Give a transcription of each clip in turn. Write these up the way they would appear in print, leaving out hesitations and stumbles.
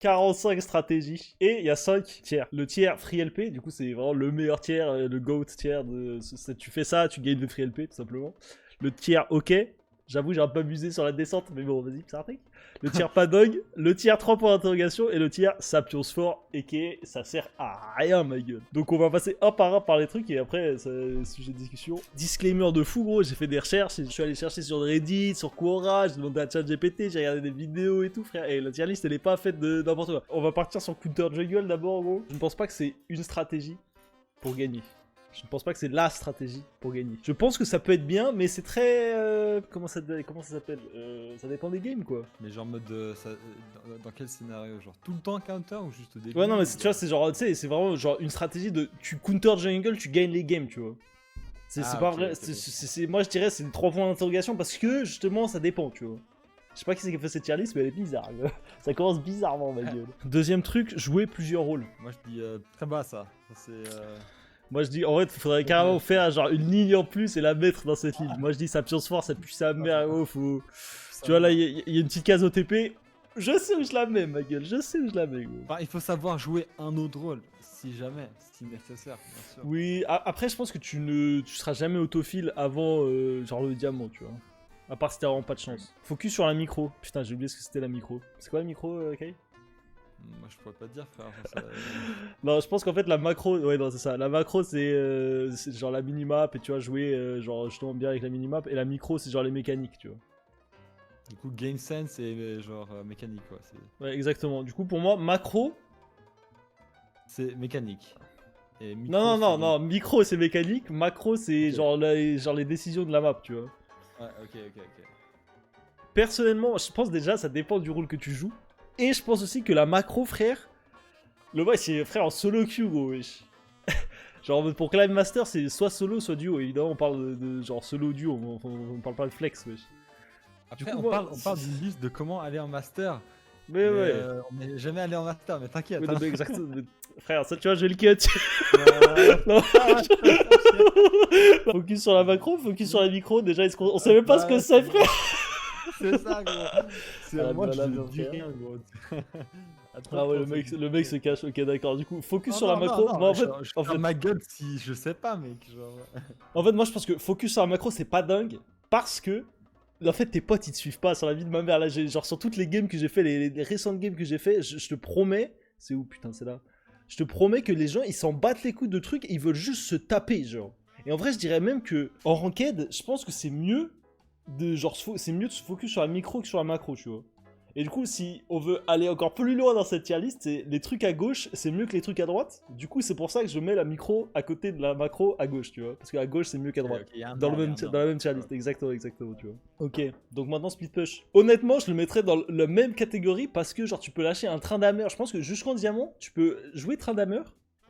45 stratégies. Et il y a 5 tiers. Le tiers Free LP, du coup, c'est vraiment le meilleur tiers, le GOAT tiers. Tu fais ça, tu gagnes le Free LP, tout simplement. Le tiers OK. J'avoue, j'ai un peu abusé sur la descente, mais bon, vas-y, ça arrive. Le tiers pas dog, le tiers 3 points d'interrogation et le tiers Sapiens fort, et qui ça sert à rien, ma gueule. Donc on va passer un par un par les trucs et après, c'est sujet de discussion. Disclaimer de fou, gros, j'ai fait des recherches, je suis allé chercher sur Reddit, sur Quora, j'ai demandé à ChatGPT, j'ai regardé des vidéos et tout, frère. Et la tier list, elle est pas faite de n'importe quoi. On va partir sur Counter Jungle d'abord, gros. Je ne pense pas que c'est une stratégie pour gagner. Je ne pense pas que c'est la stratégie pour gagner. Je pense que ça peut être bien, mais c'est très... comment ça s'appelle ça dépend des games, quoi. Mais genre mode... dans quel scénario? Genre tout le temps counter ou juste au début? Ouais, non, mais tu vois, c'est genre... Tu sais, c'est vraiment genre une stratégie de... Tu counter jungle, tu gagnes les games, tu vois. C'est pas vrai... Moi, je dirais c'est 3 points d'interrogation parce que, justement, ça dépend, tu vois. Je sais pas qui c'est qui a fait cette tier list, mais elle est bizarre. Ça commence bizarrement, ma gueule. Deuxième truc, jouer plusieurs rôles. Moi je dis très bas ça. C'est... Moi je dis, en fait, il faudrait carrément faire genre une ligne en plus et la mettre dans cette ligne. Moi je dis, Sapiens Fort, ça pue sa mère, oh, faut... Tu vois, là, il y a une petite case OTP. Je sais où je la mets, ma gueule, je sais où je la mets, gros. Enfin, il faut savoir jouer un autre rôle, si jamais, si nécessaire, bien sûr. Oui, après, je pense que tu seras jamais autophile avant, genre, le diamant, tu vois. À part si t'as vraiment pas de chance. Focus sur la micro. Putain, j'ai oublié ce que c'était la micro. C'est quoi la micro, Kai? Moi je pourrais pas te dire, frère. Ça... Non, je pense qu'en fait la macro, ouais, non, c'est ça. La macro, c'est genre la minimap et tu vois, jouer genre justement bien avec la minimap. Et la micro, c'est genre les mécaniques, tu vois. Du coup, game sense et genre mécanique, quoi. Ouais, exactement. Du coup, pour moi, macro. C'est mécanique. Et micro, non, micro c'est mécanique. Macro, c'est okay. genre les décisions de la map, tu vois. Ouais, ok. Personnellement, je pense déjà, ça dépend du rôle que tu joues. Et je pense aussi que la macro, frère. Le boy, c'est frère en solo queue, gros, wesh. Genre, pour Climb Master, c'est soit solo, soit duo. Évidemment, on parle de genre solo duo, on parle pas de flex, wesh. Après, du coup, on parle d'une liste de comment aller en master. Mais ouais. On n'est jamais allé en master, mais t'inquiète. Oui, exactement. Frère, ça, tu vois, je vais le cut. Non. Focus sur la macro, focus sur la micro. Déjà, on sait même pas ce que c'est, frère. C'est ça, gros. C'est moi, je dis rien, gros. Ah ouais, le mec se cache. Ok, d'accord. Du coup, focus sur la macro. Non, en fait, ma gueule si je sais pas, mec. Genre... En fait, moi, je pense que focus sur la macro, c'est pas dingue parce que. En fait, tes potes ils te suivent pas sur la vie de ma mère. Là, genre sur toutes les games que j'ai fait, les récentes games que j'ai fait, je te promets. C'est où putain, c'est là. Je te promets que les gens ils s'en battent les couilles de trucs, ils veulent juste se taper, genre. Et en vrai, je dirais même que en ranked, je pense que c'est mieux de genre c'est mieux de se focus sur la micro que sur la macro, tu vois. Et du coup, si on veut aller encore plus loin dans cette tier list, c'est les trucs à gauche, c'est mieux que les trucs à droite. Du coup, c'est pour ça que je mets la micro à côté de la macro à gauche, tu vois. Parce qu'à gauche, c'est mieux qu'à droite. Okay, dans la même tier list, exactement, tu vois. Ok, donc maintenant split push. Honnêtement, je le mettrais dans la même catégorie parce que genre tu peux lâcher un train d'hammer. Je pense que jusqu'en diamant, tu peux jouer train d'hammer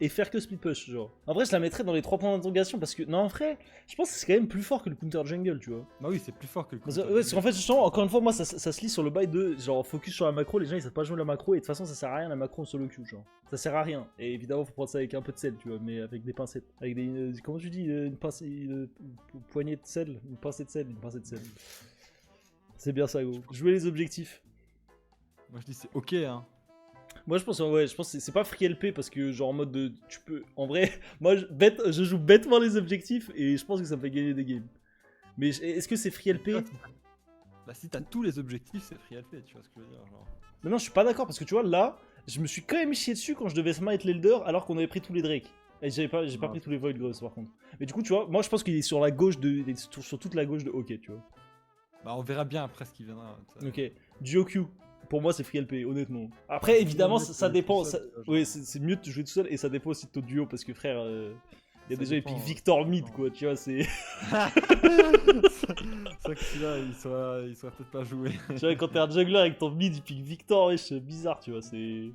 et faire que split push, genre. En vrai, je la mettrais dans les 3 points d'interrogation parce que, non, en vrai, je pense que c'est quand même plus fort que le counter jungle, tu vois. Bah oui, c'est plus fort que le counter jungle. Parce qu'en fait, justement, encore une fois, moi, ça se lit sur le bail de, genre, focus sur la macro, les gens, ils savent pas jouer la macro, et de toute façon, ça sert à rien, la macro en solo queue, genre. Ça sert à rien. Et évidemment, faut prendre ça avec un peu de sel, tu vois, mais avec des pincettes. Avec des, comment tu dis, une pincée, poignée de sel, une pincée de sel. C'est bien ça, gros. Jouer les objectifs. Moi, je dis c'est ok, hein. Moi je pense que c'est pas free LP parce que genre en mode de tu peux en vrai moi je joue bêtement les objectifs et je pense que ça me fait gagner des games. Mais est-ce que c'est free LP? Bah si t'as tous les objectifs c'est free LP, tu vois ce que je veux dire genre. Mais non, je suis pas d'accord parce que tu vois là, je me suis quand même chié dessus quand je devais smite l'Elder alors qu'on avait pris tous les Drake. Et j'ai pas pris tous les Void Gross par contre. Mais du coup tu vois, moi je pense qu'il est sur la gauche sur toute la gauche de OK, tu vois. Bah on verra bien après ce qui viendra. OK. Duo Q. Pour moi, c'est free LP, honnêtement. Après, évidemment, ça dépend. Oui, c'est mieux de jouer tout seul et ça dépend aussi de ton duo parce que frère, il y a des gens qui piquent Victor mid, quoi. Tu vois, c'est. C'est vrai que celui-là, il soit peut-être pas joué. Tu vois, quand t'es un jungler avec ton mid, il pique Victor, ouais, c'est bizarre, tu vois, c'est.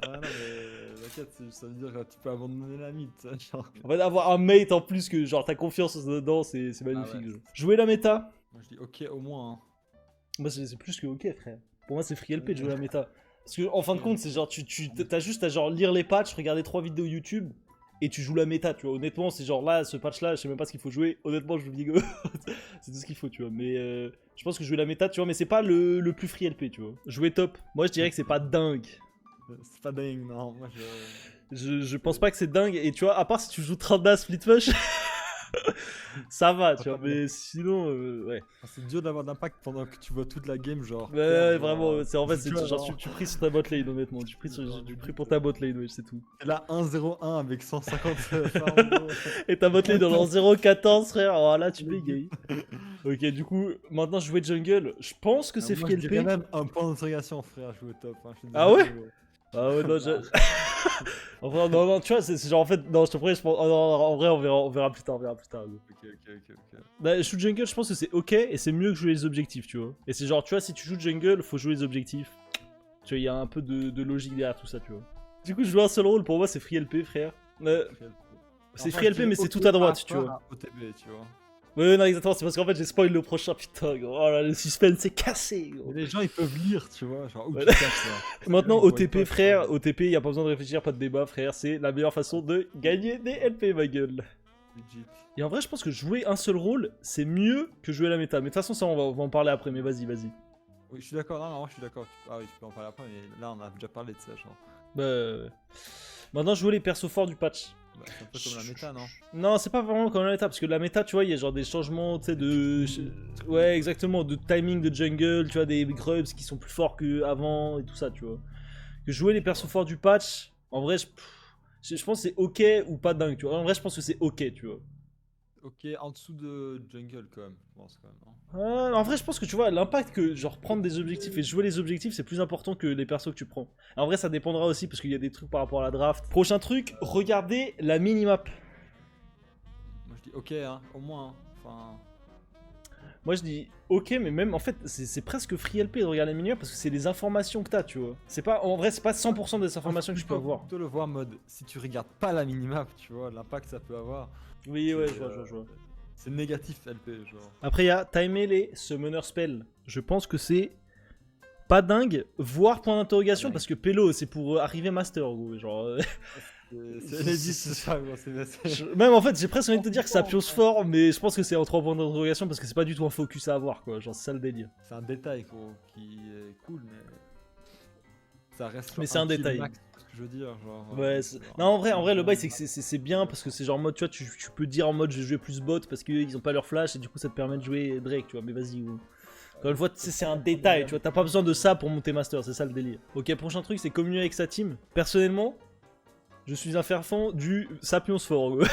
Ah non, mais t'inquiète, ça veut dire que tu peux abandonner la mid. Genre. En fait, avoir un mate en plus que genre t'as confiance dedans, c'est magnifique. Ah ouais. Jouer la méta. Moi je dis ok au moins. Hein. Moi c'est plus que ok, frère. Pour moi c'est free LP de jouer la méta. Parce que en fin de compte, c'est genre t'as juste à genre lire les patchs, regarder 3 vidéos YouTube et tu joues la méta, tu vois. Honnêtement, c'est genre là, ce patch-là, je sais même pas ce qu'il faut jouer. Honnêtement, je joue Vigo. C'est tout ce qu'il faut, tu vois. Mais je pense que jouer la méta, tu vois, mais c'est pas le plus free LP, tu vois. Jouer top, moi je dirais que c'est pas dingue. C'est pas dingue, non. Moi, Je pense pas que c'est dingue, et tu vois, à part si tu joues Tranda Split Push, ça va, tu vois, mais sinon, ouais. C'est dur d'avoir d'impact pendant que tu vois toute la game, genre. Ouais, vraiment, c'est en fait, c'est dur, genre, tu pries sur ta bot lane, honnêtement. Tu pries pour ta bot lane, ouais, c'est tout. Et là, 1-0-1 avec 150 farms. Et ta bot lane dans le 0-14, frère, oh là, tu bégayes. Ok, du coup, maintenant jouer jungle, je pense que c'est Moi, free je dirais LP. même un point d'interrogation, frère, jouer top. Hein, je suis Ah désolé, ouais? Ah ouais, non, enfin, non, tu vois, c'est genre en fait, non, je te promets, je pense, oh, non, en vrai, on verra plus tard, Ok. Bah, shoot jungle, je pense que c'est ok, et c'est mieux que jouer les objectifs, tu vois. Et c'est genre, tu vois, si tu joues jungle, faut jouer les objectifs. Tu vois, il y a un peu de logique derrière tout ça, tu vois. Du coup, jouer un seul rôle, pour moi, c'est free LP, frère. C'est free LP, mais c'est tout à droite, tu vois. OTB, tu vois. Ouais, non, exactement, c'est parce qu'en fait, j'ai spoil le prochain, putain, gros. Oh là, le suspense c'est cassé, gros. Mais les gens, ils peuvent lire, tu vois. Genre, Ouais. tu captes, ça. Maintenant, Ils voient OTP, pas, frère, OTP, y a pas besoin de réfléchir, pas de débat, frère, c'est la meilleure façon de gagner des LP, ma gueule. Legit. Et en vrai, je pense que jouer un seul rôle, c'est mieux que jouer la méta. Mais de toute façon, ça, on va en parler après, mais vas-y. Oui, je suis d'accord. Non, je suis d'accord. Ah oui, tu peux en parler après, mais là, on a déjà parlé de ça, genre. Bah... Maintenant, jouer les persos forts du patch. Bah, c'est un peu comme la méta, non? Non, c'est pas vraiment comme la méta, parce que la méta, tu vois, il y a genre des changements, tu sais, de... Ouais, exactement, de timing de jungle, tu vois, des grubs qui sont plus forts qu'avant, et tout ça, tu vois. Que jouer les persos forts du patch, en vrai, je pense que c'est ok ou pas dingue, tu vois. En vrai, je pense que c'est ok, tu vois. Ok, en dessous de jungle, quand même. Je pense, quand même, non? En vrai, je pense que tu vois, l'impact que genre prendre des objectifs et jouer les objectifs, c'est plus important que les persos que tu prends. En vrai, ça dépendra aussi parce qu'il y a des trucs par rapport à la draft. Prochain truc, regardez la minimap. Moi, je dis ok, hein, au moins. Hein. Enfin. Moi, je dis ok, mais même en fait, c'est presque free LP de regarder la minimap parce que c'est les informations que t'as, tu vois. C'est pas, en vrai, c'est pas 100% des informations que je peux avoir. plutôt le voir en mode, si tu regardes pas la minimap, tu vois, l'impact ça peut avoir. Oui, ouais, je vois. C'est négatif LP, genre. Après, il y a timer les summoner spell. Je pense que c'est pas dingue, voire point d'interrogation, parce que Pelo, c'est pour arriver master, gros. Genre. C'est inédit, c'est ça, gros. Même en fait, j'ai presque envie de te dire que ça pionce fort, mais je pense que c'est en 3 points d'interrogation parce que c'est pas du tout un focus à avoir, quoi. Genre, c'est ça le délire. C'est un détail, gros, qui est cool, mais. Ça reste. Mais c'est un détail. Max, ce que je veux dire, genre. Ouais, non, en vrai, le bail, c'est que c'est bien parce que c'est genre en mode, tu vois, tu peux dire en mode, je vais jouer plus bot parce qu'ils ont pas leur flash et du coup, ça te permet de jouer Drake, tu vois. Mais vas-y, gros. Encore une fois, c'est un détail, tu vois. T'as pas besoin de ça pour monter master, c'est ça le délire. Ok, prochain truc, c'est communier avec sa team. Personnellement, je suis un fervent du Sapiens fort, gros.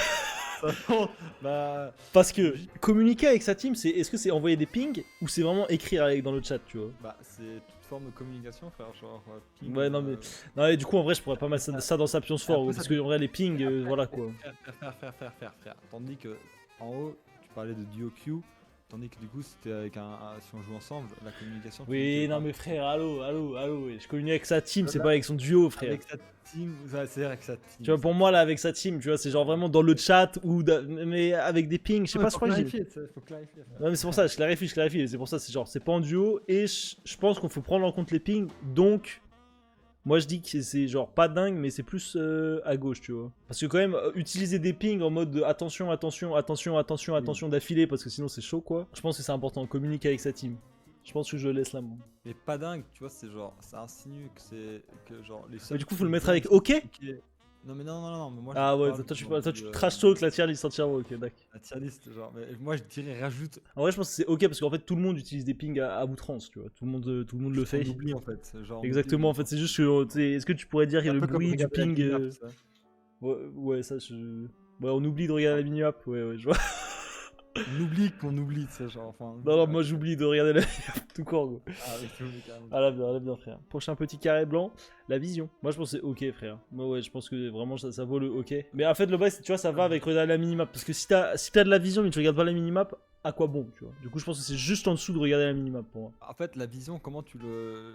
Bah. Parce que communiquer avec sa team, est-ce que c'est envoyer des pings ou c'est vraiment écrire avec dans le chat, tu vois? Bah, c'est toute forme de communication, frère, genre. Ping, Ouais, non, mais. Non, et du coup, en vrai, je pourrais pas mettre ça dans Sapiens fort, gros, parce que en vrai, les pings, voilà quoi. Frère. Tandis que, en haut, tu parlais de duo Q. Tandis que du coup, c'était avec si on joue ensemble, la communication. Oui, non, mais frère, allô, je communique avec sa team, c'est pas avec son duo, frère. Avec sa team, c'est avec sa team. Tu vois, pour moi, là, avec sa team, tu vois, c'est genre vraiment dans le chat ou. Mais avec des pings, je sais pas, je crois que j'ai. Faut clarifier. Ouais, mais c'est pour ça, je clarifie, c'est pour ça, c'est genre, c'est pas en duo, et je pense qu'on faut prendre en compte les pings, donc. Moi je dis que c'est genre pas dingue, mais c'est plus à gauche, tu vois. Parce que quand même, utiliser des pings en mode de attention d'affilée, parce que sinon c'est chaud, quoi. Je pense que c'est important, communiquer avec sa team. Je pense que je le laisse là, moi. Mais pas dingue, tu vois, c'est genre, ça insinue que c'est. Que genre, les Mais du coup, faut le mettre avec OK. Non, mais non, mais moi. Ah ouais, toi tu trash talk la tier list entièrement, ok, d'accord. La tier list, genre, mais moi je dirais rajoute. En vrai, je pense que c'est ok parce qu'en fait, tout le monde utilise des pings à outrance, tu vois. Tout le monde le fait. On oublie en fait. Genre, Exactement, en fait, c'est juste que. Est-ce que tu pourrais dire qu'il y a le bruit du ping Ouais, ça, Ouais, on oublie de regarder la mini-map, ouais, je vois. On oublie qu'on oublie, tu sais, genre, enfin... Non, moi j'oublie de regarder la mini-map tout court, gros. Ah, oui, c'est oublie carrément. Ah, là bien, frère. Prochain petit carré blanc, la vision. Moi, je pense que c'est ok, frère. Moi, ouais, je pense que vraiment ça vaut le ok. Mais en fait, le bail, tu vois, ça va avec regarder la minimap. Parce que si t'as de la vision, mais tu regardes pas la minimap, à quoi bon, tu vois. Du coup, je pense que c'est juste en dessous de regarder la minimap pour moi. En fait, la vision, comment tu le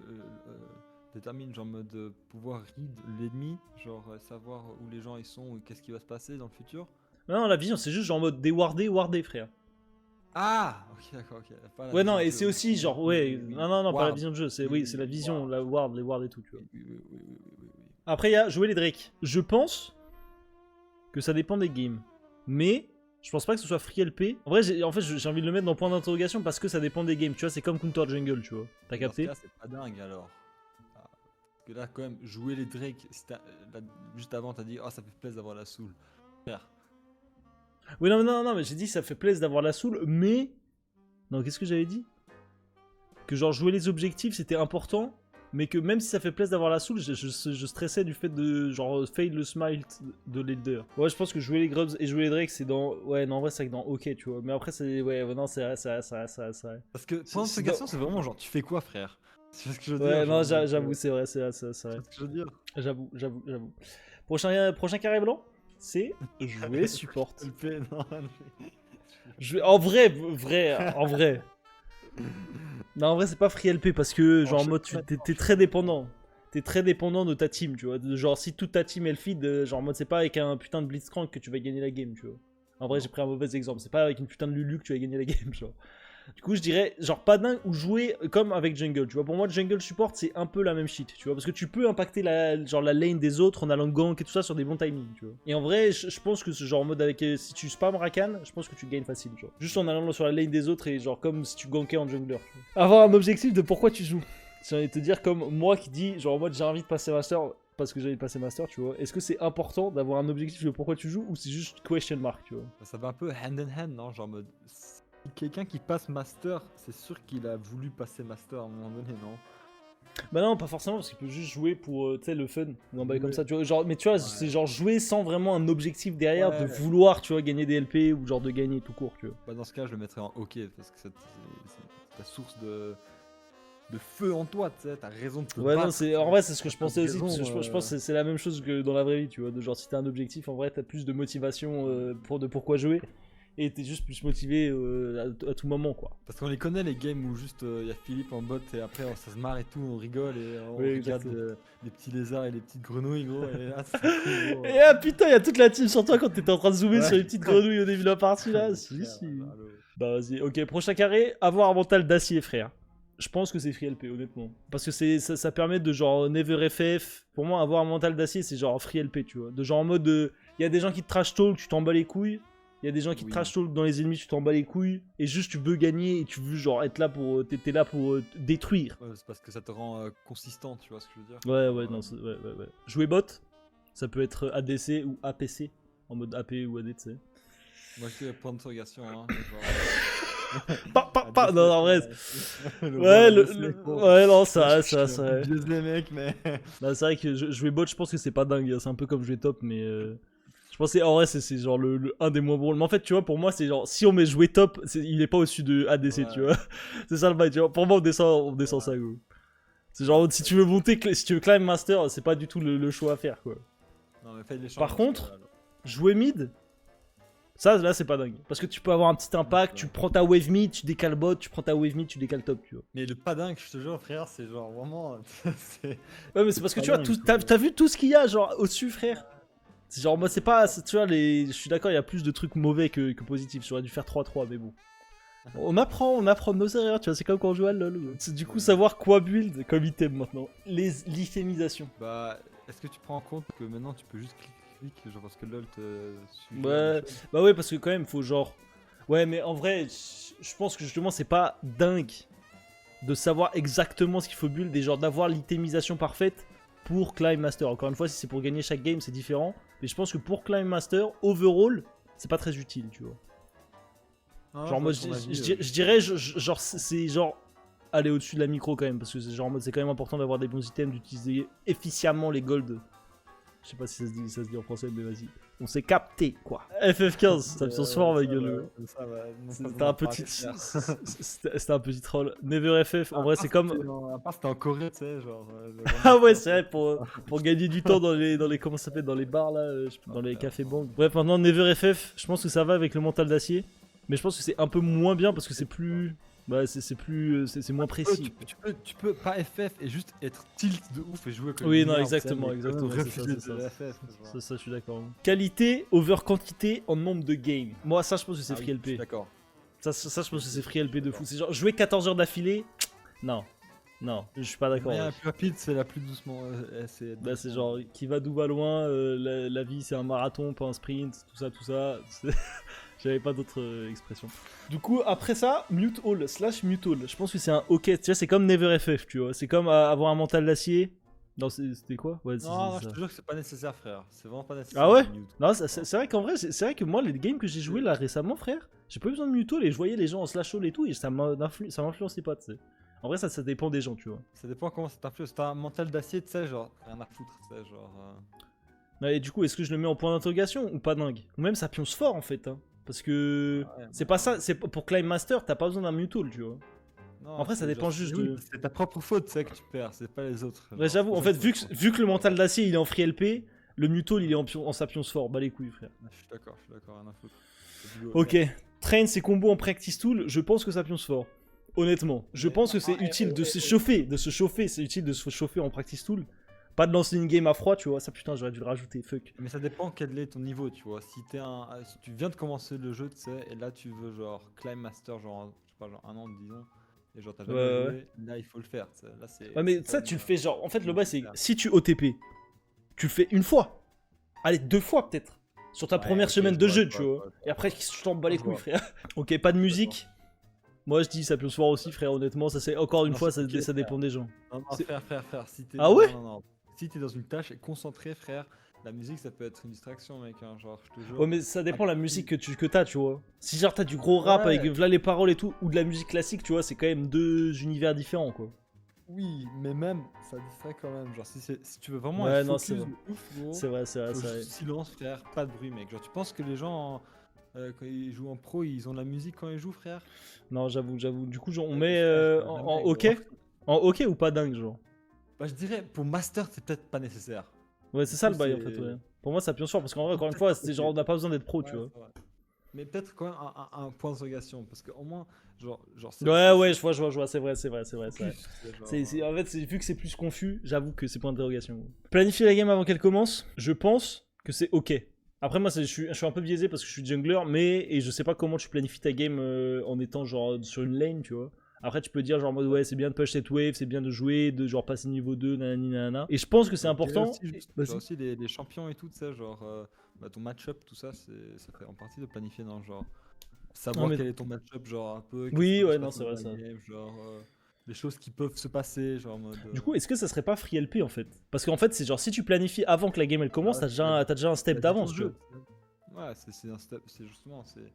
détermines, genre, en mode pouvoir read l'ennemi, genre, savoir où les gens ils sont ou qu'est-ce qui va se passer dans le futur. Non, la vision, c'est juste genre en mode warder, frère. Ah, ok, d'accord, ok. Pas la Ouais, non, vision et de c'est jeu. aussi genre, ouais, non, pas la vision de jeu, c'est Oui, c'est la vision, ward. la ward, les wards et tout, tu vois. Oui. Après, il y a jouer les Drake. Je pense que ça dépend des games. Mais je pense pas que ce soit free LP. En vrai, j'ai envie de le mettre dans point d'interrogation parce que ça dépend des games. Tu vois, c'est comme Counter Jungle, tu vois. T'as capté? Dans ce cas, c'est pas dingue alors. Parce que là, quand même, jouer les Drake, juste avant, t'as dit, oh, ça fait plaisir d'avoir la soul. Frère. Oui, non, mais j'ai dit ça fait plaisir d'avoir la soul, mais. Non, qu'est-ce que j'avais dit? Que genre jouer les objectifs c'était important, mais que même si ça fait plaisir d'avoir la soul, je stressais du fait de genre fail le smite de leader. Ouais, je pense que jouer les Grubs et jouer les Drake c'est dans. Ouais, non, en vrai, c'est que dans OK, tu vois. Mais après, c'est. Ouais, non, c'est vrai. Parce que point d'interrogation, c'est vraiment genre, tu fais quoi, frère? C'est ce que je veux dire. Ouais, non, genre, j'avoue, c'est vrai. C'est ce que je veux dire. J'avoue. Prochain carré blanc, c'est jouer support. LP, non, En vrai. Non, en vrai, c'est pas free LP parce que, genre, en mode, t'es très dépendant. T'es très dépendant de ta team, tu vois. Genre, si toute ta team elle feed, genre, en mode, c'est pas avec un putain de Blitzcrank que tu vas gagner la game, tu vois. En vrai, j'ai pris un mauvais exemple. C'est pas avec une putain de Lulu que tu vas gagner la game, genre. Du coup, je dirais, genre, pas dingue ou jouer comme avec Jungle, tu vois. Pour moi, Jungle Support, c'est un peu la même shit, tu vois. Parce que tu peux impacter la lane des autres en allant gank et tout ça sur des bons timings, tu vois. Et en vrai, je pense que ce genre en mode avec. Si tu spam Rakan, je pense que tu gagnes facile, genre. Juste en allant sur la lane des autres et genre comme si tu gankais en jungler, tu vois. Avoir un objectif de pourquoi tu joues. J'ai envie de te dire, comme moi qui dis, genre en mode j'ai envie de passer Master parce que j'ai envie de passer Master, tu vois. Est-ce que c'est important d'avoir un objectif de pourquoi tu joues ou c'est juste question mark, tu vois. Ça va un peu hand in hand, non? Genre en mode. Quelqu'un qui passe Master, c'est sûr qu'il a voulu passer Master à un moment donné, non? Bah non, pas forcément, parce qu'il peut juste jouer pour, tu sais, le fun, ou un bail comme ça, tu vois. Genre, mais tu vois, c'est genre jouer sans vraiment un objectif derrière de vouloir, tu vois, gagner des LP ou genre de gagner tout court, tu vois. Bah dans ce cas, je le mettrais en OK, parce que c'est ta source de feu en toi, tu sais, t'as raison de te Ouais, battre. non, en vrai, c'est ce que je pensais aussi, parce que raison, je pense que c'est la même chose que dans la vraie vie, tu vois. De genre, si t'as un objectif, en vrai, t'as plus de motivation de pourquoi jouer. Et t'es juste plus motivé à tout moment, quoi. Parce qu'on les connaît, les games où juste y a Philippe en bot et après ça se marre et tout, on rigole et on regarde les petits lézards et les petites grenouilles, gros. Et là, c'est cool, gros. Et ah putain, y'a toute la team sur toi quand t'étais en train de zoomer sur les petites grenouilles au début de la partie là. Si. Bah vas-y, ok, prochain carré, avoir un mental d'acier, frère. Je pense que c'est free LP, honnêtement. Parce que ça permet de genre never FF. Pour moi, avoir un mental d'acier, c'est genre free LP, tu vois. De genre en mode, y a des gens qui te trash talk, tu t'en bats les couilles. Il y a des gens qui te trash talk dans les ennemis, tu t'en bats les couilles. Et juste tu veux gagner et tu veux genre être là pour. T'es là pour détruire. Ouais, c'est parce que ça te rend consistant, tu vois ce que je veux dire. Ouais, non, ouais. Jouer bot, ça peut être ADC ou APC. En mode AP ou AD, tu sais. Moi je fais point d'interrogation, hein. Non, en vrai. Ouais, non, ça. Les mecs, mais. Bah, c'est vrai que jouer bot, je pense que c'est pas dingue. C'est un peu comme jouer top, mais. Je pense que en vrai, c'est genre un des moins bons. Mais en fait, tu vois, pour moi, c'est genre, si on met jouer top, il est pas au-dessus de ADC, tu vois. C'est ça le bail, tu vois. Pour moi, on descend ça, gros. C'est genre, si tu veux monter, si tu veux climb master, c'est pas du tout le choix à faire, quoi. Non, mais fais les Par contre, jouer mid, ça, là, c'est pas dingue. Parce que tu peux avoir un petit impact, tu prends ta wave mid, tu décales bot, tu prends ta wave mid, tu décales top, tu vois. Mais le pas dingue, je te jure, frère, c'est genre vraiment. Ouais, mais c'est parce que tu vois, t'as vu tout ce qu'il y a, genre, au-dessus, frère. C'est genre, moi, c'est pas. Tu vois, je suis d'accord, il y a plus de trucs mauvais que positifs. J'aurais dû faire 3-3, mais bon. On apprend de nos erreurs, tu vois, c'est comme quand on joue à LoL. C'est du coup savoir quoi build comme item maintenant. L'itemisations. Bah, est-ce que tu prends en compte que maintenant tu peux juste cliquer, genre parce que LoL te suit. Ouais, bah ouais, parce que quand même, faut genre. Ouais, mais en vrai, je pense que justement, c'est pas dingue de savoir exactement ce qu'il faut build et genre d'avoir l'itemisation parfaite pour Climb Master. Encore une fois, si c'est pour gagner chaque game, c'est différent. Mais je pense que pour Climb Master, overall, c'est pas très utile, tu vois. Ah, genre, moi, je dirais, genre, c'est genre aller au-dessus de la micro quand même. Parce que c'est genre, c'est quand même important d'avoir des bons items, d'utiliser efficacement les golds. Je sais pas si ça se dit en français, mais vas-y. On s'est capté, quoi. FF15, ça me sent fort, ma gueule. C'était un petit troll. Never FF, en vrai, c'est comme. À part, c'était en Corée, tu sais, genre. Ah ouais, c'est vrai, pour gagner du temps dans les comment ça s'appelle, dans les bars, là, dans les cafés banques. Bref, maintenant, Never FF, je pense que ça va avec le mental d'acier. Mais je pense que c'est un peu moins bien parce que c'est plus. Bah, c'est moins précis. Tu peux pas FF et juste être tilt de ouf et jouer comme oui, non, exactement. Ça, je suis d'accord. Qualité over quantité en nombre de games. Moi, ça, je pense que c'est free LP. D'accord. Ça, je pense que c'est free LP de fou. C'est genre jouer 14 heures d'affilée. Non. Non, je suis pas d'accord. La wesh. plus rapide, c'est la plus doucement. Là, c'est genre qui va d'où va loin, la vie c'est un marathon, pas un sprint, tout ça. J'avais pas d'autre expression. Du coup, après ça, Mute All / Mute All. Je pense que c'est un OK. Tu vois, c'est comme Never FF, tu vois. C'est comme avoir un mental d'acier. Non, c'était quoi? Ouais, Non, c'est je ça. te jure que c'est pas nécessaire, frère. C'est vraiment pas nécessaire. Ah ouais? le mute. Non, c'est vrai qu'en vrai, c'est vrai que moi, les games que j'ai joué là récemment, frère, j'ai pas eu besoin de Mute All et je voyais les gens en slash all et tout et ça m'influençait pas, tu sais. En vrai, ça dépend des gens, tu vois. Ça dépend comment ça t'influence. T'as un mental d'acier, tu sais, genre, rien à foutre, tu sais, genre. Ouais, et du coup, est-ce que je le mets en point d'interrogation ou pas dingue? Ou même ça pionce fort en fait, hein. Parce que Ouais, c'est bah, pas ça, c'est pour Climb Master, t'as pas besoin d'un Mute All, tu vois. Non, Après, ça c'est dépend genre, juste oui, de. c'est ta propre faute, tu sais, que tu perds, c'est pas les autres. Ouais, genre, j'avoue, c'est en pour ça fait, que vu que le mental d'acier il est en free LP, le Mute All il est en sa pionce fort. Bah les couilles, frère. Je suis d'accord, rien à foutre. C'est du go, Ok, ouais. train ses combos en practice tool, je pense que ça pionce fort. Honnêtement, je Mais pense que non, c'est utile de se chauffer, c'est utile de se chauffer en practice tool. Pas de lancer une game à froid, tu vois. Ça putain, j'aurais dû le rajouter, fuck. Mais ça dépend quel est ton niveau, tu vois. Si si tu viens de commencer le jeu, tu sais, et là tu veux genre climb master, genre, je sais pas, genre 1 an, disons, et genre t'as jamais Ouais, joué, là il faut le faire, tu sais. Là c'est. Ouais, mais c'est ça, quand tu le même, fais genre. En fait, le bas, c'est faire. si tu OTP, tu le fais une fois. Allez, 2 fois peut-être. Sur ta Ouais, première ok, semaine je de vois, jeu, je tu vois, vois. je vois. Et après, je t'en bats les Je couilles, vois. frère. Ok, pas de musique. Moi, je dis ça pionce fort aussi, frère. Honnêtement, ça c'est encore une Non, fois, c'est ok, ça dépend des gens. Non, non, C'est- frère, si t'es Ah ouais? non. Si t'es dans une tâche et concentré, frère, la musique ça peut être une distraction, mec, hein, genre, je te jure. Ouais, mais ça dépend la Ah, musique que t'as, tu vois. Si genre t'as du gros rap avec Ouais. là les paroles et tout, ou de la musique classique, tu vois, c'est quand même 2 univers différents, quoi. Oui, mais même, ça distrait quand même. Genre, si tu veux vraiment Ouais, être non, focus c'est vrai. de ouf, gros, C'est vrai, c'est vrai, faut c'est vrai. juste silence, frère, pas de bruit, mec. Genre, tu penses que les gens, quand ils jouent en pro, ils ont de la musique quand ils jouent, frère? Non, j'avoue. Du coup, genre, on Ouais, met frère, en jamais, OK? gros. En OK ou pas dingue, genre? Bah, je dirais, pour Master, c'est peut-être pas nécessaire. Ouais, c'est ça Du le coup, bail en fait, ouais. Pour moi, ça pionce fort parce qu'en vrai, encore une fois, c'est genre, on n'a pas besoin d'être pro, Ouais, tu vois. c'est vrai. Mais peut-être quand même un point d'interrogation, parce qu'au moins, genre, Ouais, je vois, c'est vrai. focus, c'est genre, En fait, vu que c'est plus confus, j'avoue que c'est point d'interrogation. Planifier la game avant qu'elle commence, je pense que c'est ok. Après, moi, je suis un peu biaisé parce que je suis jungler, et je sais pas comment tu planifies ta game en étant genre sur une lane, tu vois. Après, tu peux dire genre en mode ouais, c'est bien de push cette wave, c'est bien de jouer, de genre passer niveau 2, nanani nanana. Et je pense que c'est je dirais important. aussi, juste, Vas-y. genre aussi les champions et tout, ça, genre, bah, ton match-up, tout ça, ça fait en partie de planifier dans genre. Savoir mais- quel est ton match-up, genre un peu. Oui, qu'est-ce qui peut ouais, se non, passer c'est vrai, dans la ça. game, genre, les choses qui peuvent se passer, genre en mode. Du coup, est-ce que ça serait pas free LP en fait? Parce qu'en fait, c'est genre si tu planifies avant que la game elle commence, ouais, t'as déjà un step d'avance, tu vois. Ouais, c'est un step, c'est justement, c'est.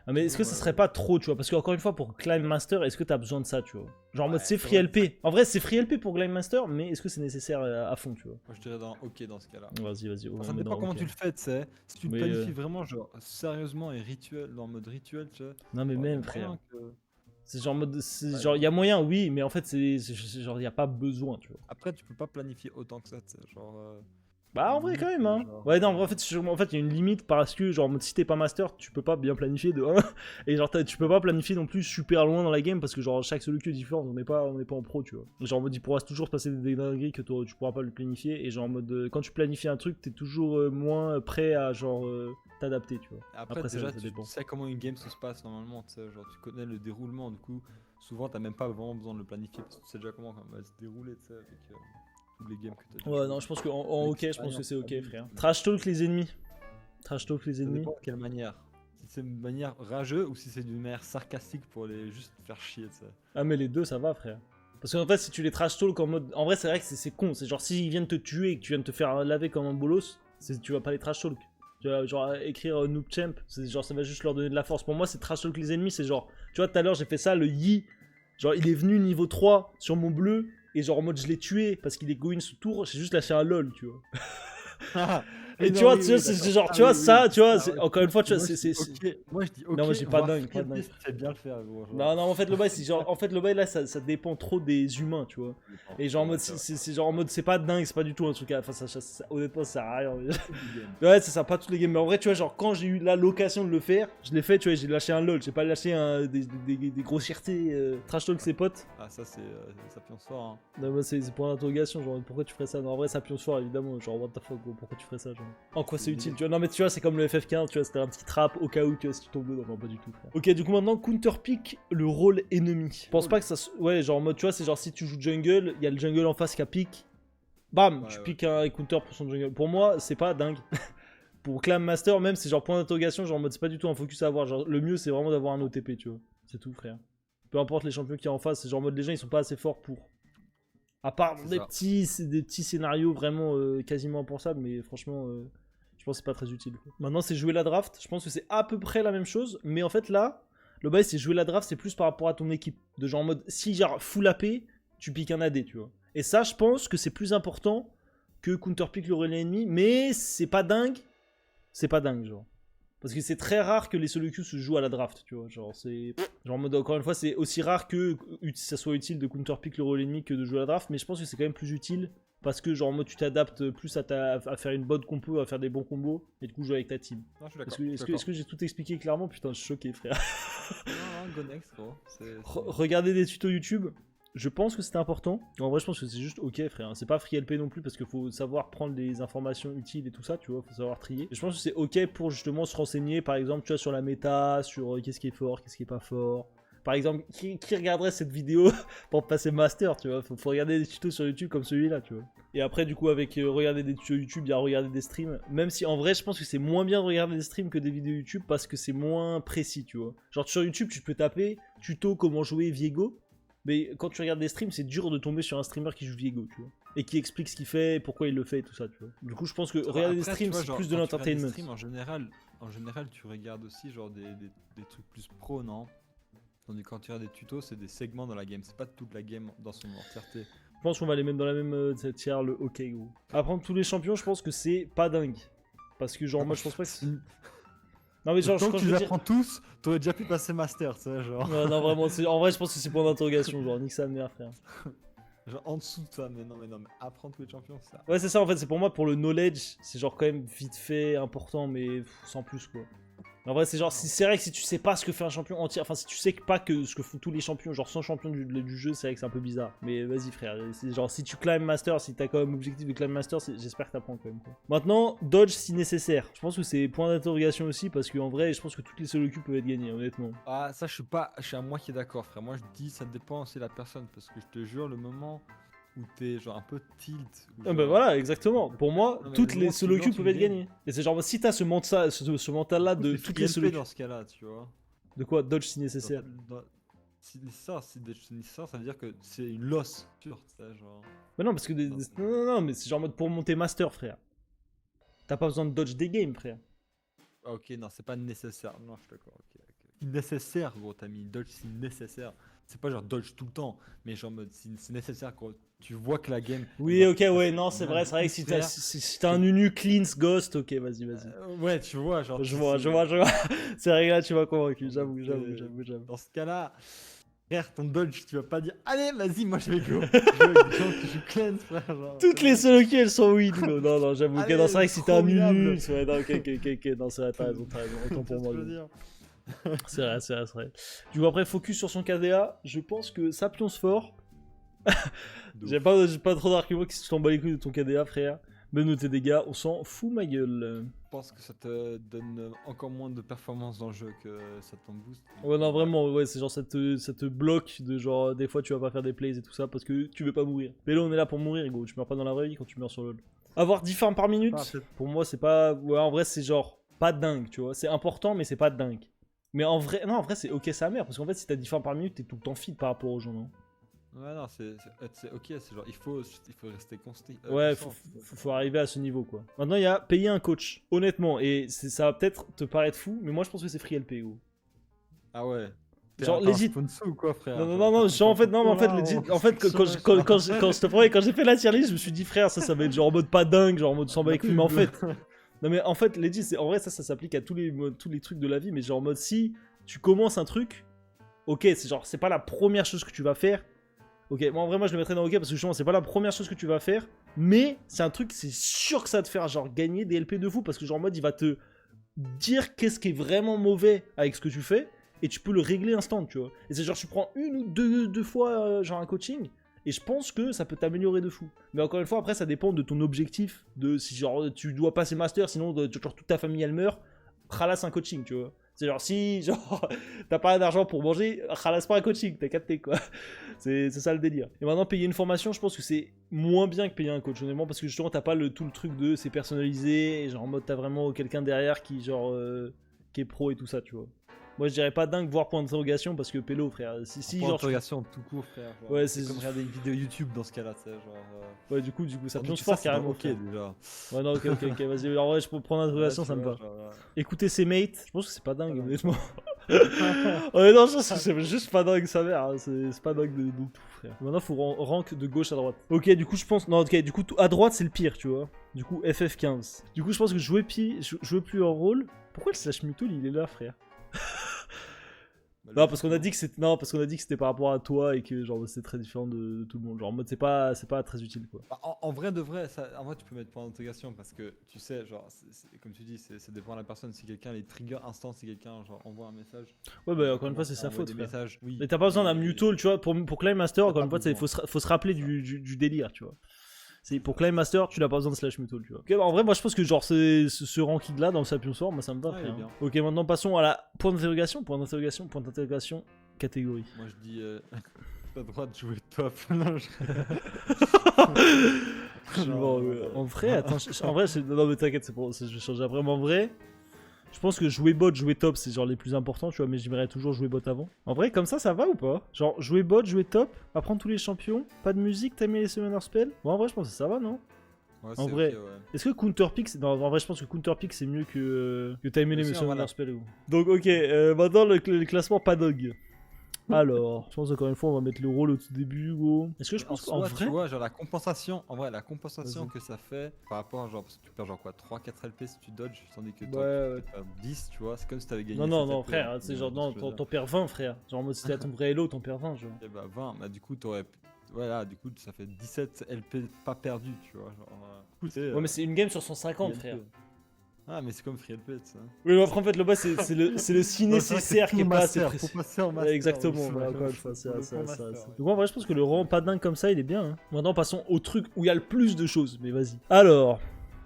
Ah, mais est-ce que ça serait pas trop, tu vois? Parce qu'encore une fois, pour Climb Master, est-ce que t'as besoin de ça, tu vois? Genre en mode Ouais, c'est c'est free vrai. LP. En vrai, c'est free LP pour Climb Master, mais est-ce que c'est nécessaire à fond, tu vois? Moi, je dirais dans OK dans ce cas-là. Vas-y, on Ça met dépend dans comment OK. tu le fais, tu sais. Si tu le Mais, planifies vraiment, genre, sérieusement et rituel, en mode rituel, tu sais. Non, mais genre, y a même, moyen frère. que- C'est genre en mode. Ouais, Genre, il y a moyen, oui, mais en fait, c'est genre, il y a pas besoin, tu vois. Après, tu peux pas planifier autant que ça, tu sais. Genre. Bah, en vrai, limite, quand même, hein. genre, Ouais, non, en fait, il y a une limite parce que, genre, en mode, si t'es pas master, tu peux pas bien planifier de 1. Et genre, tu peux pas planifier non plus super loin dans la game parce que, genre, chaque solo queue est différent. On n'est pas en pro, tu vois. Genre, en mode, il pourra toujours se passer des dingueries que tu pourras pas le planifier. Et, genre, en mode, quand tu planifies un truc, t'es toujours moins prêt à, genre, t'adapter, tu vois. Après, Après, déjà, ça tu dépend. sais comment une game se passe normalement, tu sais. Genre, tu connais le déroulement, du coup, souvent, t'as même pas vraiment besoin de le planifier parce que tu sais déjà comment elle va se dérouler, tu sais, avec toutes les games que t'as déjà Ouais, jouées. non, je pense qu'en OK, je pense que c'est OK, L'expérience, frère. ça Trash talk les ennemis. Trash talk les Ça ennemis. dépend de quelle manière. Si c'est une manière rageuse ou si c'est d'une manière sarcastique pour les juste faire chier, tu sais. Ah, mais les deux, ça va, frère. Parce qu'en fait, si tu les trash talk en mode. En vrai, c'est vrai que c'est con. C'est genre, s'ils viennent te tuer et que tu viens de te faire laver comme un bolos, tu vas pas les trash talk. Tu vas genre écrire noob champ, c'est genre, ça va juste leur donner de la force. Pour moi, c'est trash talk les ennemis. C'est genre, tu vois, tout à l'heure, j'ai fait ça, le Yi. Genre, il est venu niveau 3 sur mon bleu. Et genre, en mode, je l'ai tué parce qu'il est going ce tour. J'ai juste lâché un lol, tu vois. Et tu vois, c'est genre, tu vois, ça, tu vois, encore une fois, tu vois, c'est. Moi je dis ok. Non, moi, j'ai pas voir dingue, si pas le dingue. test fait bien le faire, gros. genre. Non, en fait, le bail, c'est genre, en fait, le bail là, ça dépend trop des humains, tu vois. Et genre en mode, c'est genre en mode, c'est pas dingue, c'est pas du tout un truc. Enfin, honnêtement, ça sert à rien. Ouais, c'est ça, pas tous les games. Mais en vrai, tu vois, genre quand j'ai eu là l'occasion de le faire, je l'ai fait, tu vois, j'ai lâché un lol. J'ai pas lâché des grossièretés trash talk ses potes. Ah, ça pionce fort, hein. Non, moi, c'est pour l'interrogation, genre pourquoi tu ferais ça? Non, en vrai, ça pionce fort, évidemment. Genre, what the fuck, gros, pourquoi tu ferais ça, genre? En quoi c'est utile, tu vois? Non mais tu vois, c'est comme le FF15, tu vois, c'était un petit trap au cas où, tu vois, si tu tombes dedans. Non, pas du tout, frère. Ok, du coup maintenant, counter-pick le rôle ennemi. Je pense pas que ça... Ouais, genre en mode, tu vois, c'est genre si tu joues jungle, il y a le jungle en face qui a pick. Bam, Ouais, tu ouais. piques un counter pour son jungle. Pour moi, c'est pas dingue. Pour Clam Master, même, c'est genre point d'interrogation, genre en mode, c'est pas du tout un focus à avoir. Genre, le mieux, c'est vraiment d'avoir un OTP, tu vois. C'est tout, frère. Peu importe les champions qu'il y a en face, c'est genre en mode, les gens, ils sont pas assez forts pour. À part C'est des petits scénarios vraiment quasiment impensables, mais franchement, je pense que c'est pas très utile. Quoi. Maintenant, c'est jouer la draft. Je pense que c'est à peu près la même chose, mais en fait, là, le bail, c'est jouer la draft, c'est plus par rapport à ton équipe. De genre en mode, si genre full AP, tu piques un AD, tu vois. Et ça, je pense que c'est plus important que counter-pick le relais ennemi, mais c'est pas dingue. C'est pas dingue, genre. Parce que c'est très rare que les solo queues se jouent à la draft, tu vois. Genre, c'est. Genre, en mode, encore une fois, c'est aussi rare que ça soit utile de counter-pick le rôle ennemi que de jouer à la draft, mais je pense que c'est quand même plus utile. Parce que, genre, en mode, tu t'adaptes plus à faire une bonne compo, à faire des bons combos, et du coup, jouer avec ta team. Non, je suis d'accord. Est-ce que j'ai tout expliqué clairement? Putain, je suis choqué, frère. Non, go next, gros. Regardez des tutos YouTube. Je pense que c'était important. En vrai, je pense que c'est juste ok, frère. C'est pas FreeLP non plus parce qu'il faut savoir prendre des informations utiles et tout ça, tu vois. Faut savoir trier. Et je pense que c'est ok pour justement se renseigner, par exemple, tu vois, sur la méta, sur qu'est-ce qui est fort, qu'est-ce qui est pas fort. Par exemple, qui regarderait cette vidéo pour passer master, tu vois. Faut regarder des tutos sur YouTube comme celui-là, tu vois. Et après, du coup, avec regarder des tutos YouTube, il y a regarder des streams. Même si en vrai, je pense que c'est moins bien de regarder des streams que des vidéos YouTube parce que c'est moins précis, tu vois. Genre sur YouTube, tu peux taper tuto comment jouer Viego. Mais quand tu regardes des streams, c'est dur de tomber sur un streamer qui joue Viego, tu vois. Et qui explique ce qu'il fait, pourquoi il le fait et tout ça, tu vois. Du coup, je pense que regarder des streams, c'est plus de l'entertainment. En général, tu regardes aussi genre des trucs plus pro, non? Tandis que quand tu regardes des tutos, c'est des segments dans la game, c'est pas toute la game dans son entièreté. Je pense qu'on va les mettre dans la même tier, le OK, gros. Apprendre tous les champions, je pense que c'est pas dingue. Parce que, genre, moi, je pense pas que c'est... Non mais genre, quand quand tu je les veux apprends tous, t'aurais déjà pu passer master, tu sais, genre. dire... non, vraiment, en vrai, je pense que c'est point d'interrogation, genre, nique sa mère, frère. Genre en dessous de ça, mais non, apprendre tous les champions, c'est ça. Ouais, c'est ça, en fait, c'est pour moi, pour le knowledge, c'est genre quand même vite fait, important, mais sans plus, quoi. En vrai, c'est genre, c'est vrai que si tu sais pas ce que fait un champion entier, enfin, si tu sais pas que ce que font tous les champions, genre 100 champions du jeu, c'est vrai que c'est un peu bizarre. Mais vas-y, frère, c'est genre, si tu climb master, si t'as quand même objectif de climb master, j'espère que t'apprends quand même, quoi. Maintenant, dodge si nécessaire. Je pense que c'est point d'interrogation aussi, parce qu'en vrai, je pense que toutes les solo queues peuvent être gagnées, honnêtement. Ah, ça, je suis à moitié d'accord, frère. Moi, je dis, ça dépend aussi de la personne, parce que je te jure, le moment où t'es genre un peu tilt. Ah bah voilà, exactement. Pour moi, Non, mais toutes le les moment solo tu queues lances peuvent une être game. gagnées. Et c'est genre, si t'as ce mental-là de toutes les solo queues. dans ce cas-là, tu vois. De quoi? Dodge si nécessaire. Si nécessaire, ça veut dire que c'est une loss pure, tu sais, genre. Mais non, parce que non, mais c'est genre en mode pour monter master, frère. T'as pas besoin de dodge des games, frère. Ah, ok, non, c'est pas nécessaire. Non, je suis d'accord, ok. Nécessaire, gros, t'as mis dodge si nécessaire. C'est pas genre dodge tout le temps, mais genre mode si c'est nécessaire quand tu vois que la game. Oui, ok, ouais, non, c'est vrai que si t'as un unu cleans ghost, ok, vas-y. Ouais, tu vois, genre. Je vois. C'est vrai que là, tu m'as convaincu, j'avoue. Dans ce cas-là, frère, ton dodge, tu vas pas dire, allez, vas-y, moi je vais go. Je veux avec des gens qui jouent cleanse, frère. Genre, toutes les solo queues, elles sont win, gros. Non, j'avoue. Ok, Allez, non, c'est vrai que si t'as un unu. trop Ouais, non, ok, non, c'est vrai, t'as raison. Autant pour moi. C'est vrai. Du coup, après, focus sur son KDA. Je pense que Sapiens fort. J'ai pas trop d'arguments qui se sont bat les couilles de ton KDA, frère. Mais tes dégâts, on s'en fout ma gueule. Je pense que ça te donne encore moins de performance dans le jeu que ça t'en booste. Ouais, non, vraiment, ouais, c'est genre ça te bloque de genre des fois tu vas pas faire des plays et tout ça parce que tu veux pas mourir. Mais là, on est là pour mourir, gros. Tu meurs pas dans la vraie vie quand tu meurs sur LoL. Avoir 10 farms par minute, pour moi, c'est pas. Ouais, en vrai, c'est genre pas dingue, tu vois. C'est important, mais c'est pas dingue. Mais en vrai, c'est ok sa mère, parce qu'en fait, si t'as 10 farms par minute, t'es tout le temps feed par rapport aux gens, non? Ouais, non, c'est ok, c'est genre, il faut rester constant. Ouais, faut arriver à ce niveau, quoi. Maintenant, il y a payer un coach, honnêtement, et ça va peut-être te paraître fou, mais moi, je pense que c'est FreeLP, gros. Ah ouais. Genre, legit. Ou quoi, frère? Non, genre, en fait, legit. En fait, quand je te promets, quand j'ai fait la tier list, je me suis dit, frère, ça va être genre en mode pas dingue, genre en mode sans avec lui, mais en fait. Non mais en fait, legit, en vrai ça s'applique à tous les trucs de la vie, mais genre en mode si tu commences un truc, ok, c'est genre c'est pas la première chose que tu vas faire. Ok, moi en vrai moi je le mettrais dans ok parce que justement c'est pas la première chose que tu vas faire, mais c'est un truc, c'est sûr que ça va te faire genre gagner des LP de fou parce que genre en mode il va te dire qu'est-ce qui est vraiment mauvais avec ce que tu fais et tu peux le régler instant, tu vois. Et c'est genre tu prends une ou deux fois genre un coaching Et je pense que ça peut t'améliorer de fou. Mais encore une fois, après, ça dépend de ton objectif. De si genre tu dois passer master, sinon genre, toute ta famille elle meurt, ralasse un coaching, tu vois. C'est genre si genre t'as pas d'argent pour manger, ralasse pas un coaching, t'as capté quoi. C'est ça le délire. Et maintenant payer une formation, je pense que c'est moins bien que payer un coach honnêtement parce que justement t'as pas tout le truc de c'est personnalisé et genre en mode t'as vraiment quelqu'un derrière qui genre qui est pro et tout ça, tu vois. Moi je dirais pas dingue voir point d'interrogation parce que Pélo frère, si Point genre d'interrogation tout court frère. Genre, Ouais, c'est c'est- comme regarder une vidéo YouTube dans ce cas-là, tu sais, genre. ouais du coup ça Donc plonge ça, fort c'est pas carrément. ok frère. déjà. Ouais non ok vas-y en vrai je peux prendre l'interrogation Ouais, ça tu me vois, va. genre, Écouter ses mates, je pense que c'est pas dingue Pas dingue. honnêtement. Ouais non je pense que c'est juste pas dingue sa mère, hein. C'est pas dingue de tout frère. Maintenant faut rank de gauche à droite. Ok du coup je pense, non ok du coup à droite c'est le pire tu vois. Du coup FF15. Du coup je pense que jouer plus en rôle. Pourquoi le slash mutual il est là frère? bah, Non parce qu'on a dit que c'était par rapport à toi et que genre c'est très différent de tout le monde. Genre en mode c'est pas très utile quoi. Bah, en vrai de vrai, en vrai tu peux mettre point d'interrogation parce que tu sais, genre, comme tu dis, ça dépend de la personne. Si quelqu'un les trigger instant, si quelqu'un genre envoie un message. Ouais bah encore une fois c'est sa envoie faute des frère. messages, oui. Mais t'as pas besoin d'un mutual, tu vois, pour Climb Master, T'as encore pas une fois, besoin. faut se rappeler du délire, tu vois. Pour Climb Master, tu n'as pas besoin de slash mutual, tu vois. Ok, bah, en vrai, moi je pense que genre ce ranking là dans le Sapion Soir, moi ça me va, Ouais, frère. il est bien. Ok, maintenant passons à la point d'interrogation, catégorie. Moi je dis, t'as le droit de jouer top. Non, Bon, en vrai, attends, en vrai, non mais t'inquiète, je vais changer après, mais en vrai, je pense que jouer bot, jouer top, c'est genre les plus importants, tu vois, mais j'aimerais toujours jouer bot avant. En vrai, comme ça va ou pas? Genre, jouer bot, jouer top, apprendre tous les champions, pas de musique, t'aimes les Summoner Spell? Bon, en vrai, je pense que ça va, non? Ouais, En c'est vrai. ok, ouais. Est-ce que Counterpick, non, en vrai, je pense que Counterpick c'est mieux que timer les Aussi, Summoner voilà. Spell. Donc, ok, maintenant le classement Padog. Alors, je pense encore une fois, on va mettre le rôle au tout début, gros. Est-ce que je En pense qu'en soi, vrai. tu vois, genre la compensation, en vrai, la compensation Vas-y. que ça fait par rapport, genre, parce que tu perds genre quoi, 3-4 LP si tu dodges, tandis que Ouais, toi, ouais. tu perds 10, tu vois, c'est comme si t'avais gagné. Non, non, 7 non, LP, frère, hein, c'est genre, tu non, vois ce que je veux dire. t'en perds 20, frère. Genre, en mode, si t'es à ton vrai elo, t'en perds 20, genre. Et bah 20, bah du coup, t'aurais. Voilà, du coup, ça fait 17 LP pas perdus, tu vois. Genre, du coup, c'est. Ouais, mais c'est une game sur 150, frère. Ah, mais c'est comme Free LP, ça. Oui, mais après, en fait, le bas, c'est le si nécessaire qui est pas assez précis. Faut passer en Ouais, master. exactement, oui, voilà, c'est encore une vrai. fois, Faut le ça. point master, ouais. Donc, en vrai, je pense que le rang pas dingue comme ça, il est bien. Hein. Maintenant, passons au truc où il y a le plus de choses, mais vas-y. Alors,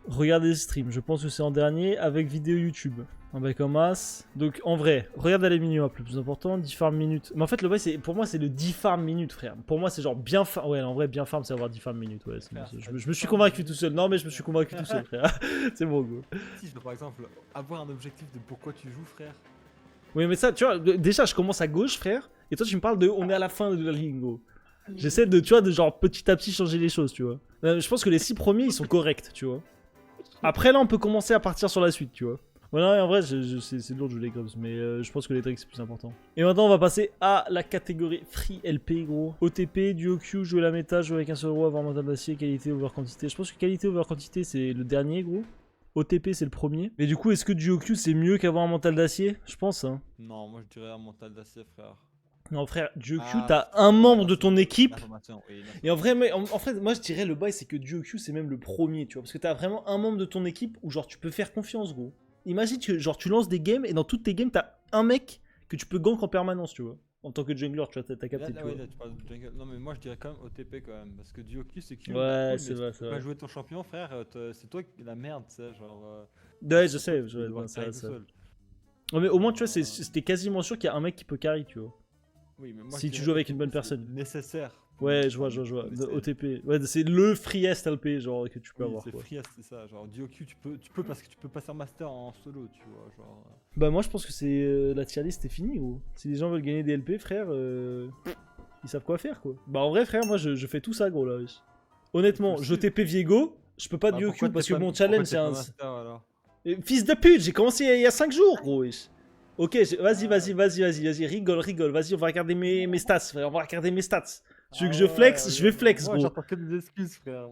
regardez les streams, je pense que c'est en dernier, avec vidéo YouTube. Un bac en masse. Donc, en vrai, regarde les minimums, le plus important, 10 farm minutes. Mais en fait, le bail, pour moi, c'est le 10 farm minutes, frère. Pour moi, c'est genre bien farm. Ouais, en vrai, bien farm, c'est avoir 10 farm minutes. Ouais, c'est bon, Frère, je me suis convaincu tout seul. Non, mais je me suis convaincu tout seul, frère. C'est bon, go. Si je veux par exemple avoir un objectif de pourquoi tu joues, frère. Oui, mais ça, tu vois, déjà, je commence à gauche, frère. Et toi, tu me parles de on est à la fin de la ligne, gros. J'essaie de, tu vois, de genre petit à petit changer les choses, tu vois. Je pense que les 6 premiers, ils sont corrects, tu vois. Après, là, on peut commencer à partir sur la suite, tu vois. Ouais, non, en vrai, c'est lourd de jouer les Grubs, mais je pense que les tricks, c'est plus important. Et maintenant, on va passer à la catégorie Free LP, gros. OTP, duo Q, jouer la méta, jouer avec un seul roi, avoir un mental d'acier, qualité over quantité. Je pense que qualité over quantité, c'est le dernier, gros. OTP, c'est le premier. Mais du coup, est-ce que duo Q, c'est mieux qu'avoir un mental d'acier? Je pense, hein. Non, moi je dirais un mental d'acier, frère. Non, frère, duo Q, Ah, t'as un membre de l'information, ton équipe. l'information, oui, l'information. Et en vrai, mais en fait, moi je dirais le bail, c'est que duo Q, c'est même le premier, tu vois. Parce que t'as vraiment un membre de ton équipe où, genre, tu peux faire confiance, gros. Imagine que, genre, tu lances des games et dans toutes tes games, t'as un mec que tu peux gank en permanence, tu vois. En tant que jungler, tu vois, t'as capté, Là, tu ouais, vois. là, tu parles de jungle. Non, mais moi je dirais quand même OTP quand même. Parce que du Q c'est Q. Ouais, cool, c'est mais vrai, si c'est tu peux vrai. pas jouer ton champion, frère. C'est toi qui la merde, tu sais. Genre. Ouais, je c'est sais, toi qui je dois devoir ça, carry ça. tout seul. Ouais, mais au moins, tu vois, c'était quasiment sûr qu'il y a un mec qui peut carry, tu vois. Oui, mais moi, Si je tu dirais joues avec OTP, une bonne c'est personne. Nécessaire. Ouais, je vois. Mais De c'est- OTP. Ouais, c'est le freest LP, genre, que tu peux Oui, avoir, c'est quoi. free, c'est ça. Genre, duo Q, tu peux parce que tu peux passer en master en solo, tu vois. Genre. Bah, moi, je pense que c'est la tier list est finie, gros. Si les gens veulent gagner des LP, frère, ils savent quoi faire, quoi. Bah, en vrai, frère, moi, je fais tout ça, gros, là. Wesh. Honnêtement, C'est je possible. TP Viego, je peux pas Bah, duo pourquoi Q parce t'es que pas- mon pourquoi challenge, t'es c'est pas un. master, alors Fils de pute, j'ai commencé il y a 5 jours, gros, wesh. Ok, vas-y, rigole, vas-y, on va regarder mes stats, frère, on va regarder mes stats. Tu veux que je flex, je vais flex, Moi, gros. j'entends que des excuses, frère.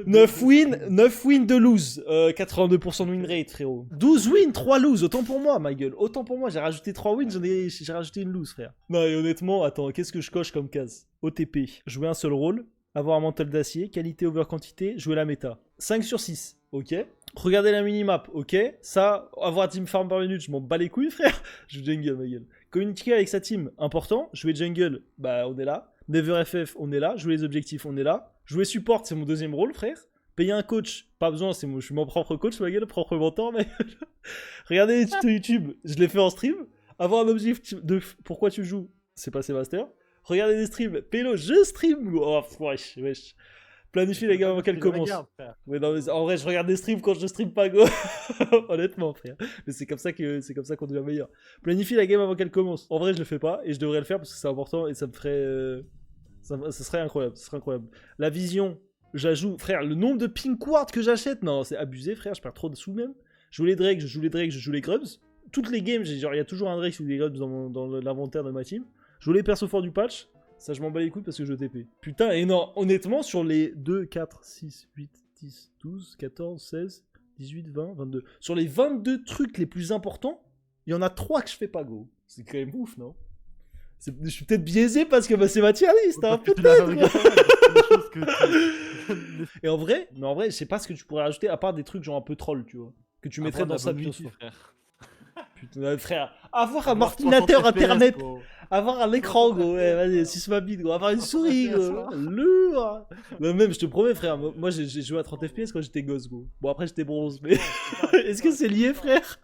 9 wins, 2 lose, 82% de win rate, frérot. 12 wins, 3 lose, autant pour moi, ma gueule. Autant pour moi, j'ai rajouté 3 wins, j'ai rajouté une lose, frère. Non, et honnêtement, attends, qu'est-ce que je coche comme case? OTP, jouer un seul rôle, avoir un mental d'acier, qualité over quantité, jouer la méta. 5 sur 6, ok. Regardez la minimap, ok. Ça, avoir team farm par minute, je m'en bats les couilles, frère. Je joue jungle, ma gueule. Communiquer avec sa team, important. Jouer jungle, bah on est là. Never FF, on est là. Jouer les objectifs, on est là. Jouer support, c'est mon deuxième rôle, frère. Payer un coach, pas besoin, je suis mon propre coach, ma gueule, propre mentor, mais. Regardez les tutos YouTube, je les fais en stream. Avoir un objectif de pourquoi tu joues, c'est passer master. Regardez des streams, Pélo, je stream. Oh, wesh, wesh. Planifie les gars avant qu'elle commence. Ouais, non, mais en vrai, je regarde des streams quand je stream pas, go. Honnêtement, frère. Mais c'est comme ça qu'on devient meilleur. Planifie la game avant qu'elle commence. En vrai, je le fais pas et je devrais le faire parce que c'est important et ça me ferait. Ça serait incroyable. Ce serait incroyable. La vision, j'ajoute. Frère, le nombre de pink wards que j'achète, non, c'est abusé, frère. Je perds trop de sous même. Je joue les Drakes, je joue les Grubs. Toutes les games, il y a toujours un Drake ou des Grubs dans l'inventaire de ma team. Je joue les persos forts du patch. Ça, je m'en bats les couilles parce que je TP. Putain, et non, honnêtement, sur les 2, 4, 6, 8, 10, 12, 14, 16, 18, 20, 22. Sur les 22 trucs les plus importants, il y en a 3 que je fais pas, go. C'est quand même ouf, non? Je suis peut-être biaisé parce que c'est ma tier list, hein, peut-être. Et en vrai, je sais pas ce que tu pourrais rajouter à part des trucs genre un peu troll, tu vois. Que tu mettrais dans ça, frère. Putain, frère, avoir un ordinateur internet, avoir un écran, gros, ouais, vas-y, 6 ma bite, gros, avoir une souris, gros, lourd. Mais même, je te promets, frère, moi j'ai joué à 30 FPS quand j'étais gosse, gros. Bon, après j'étais bronze, mais est-ce que c'est lié, frère?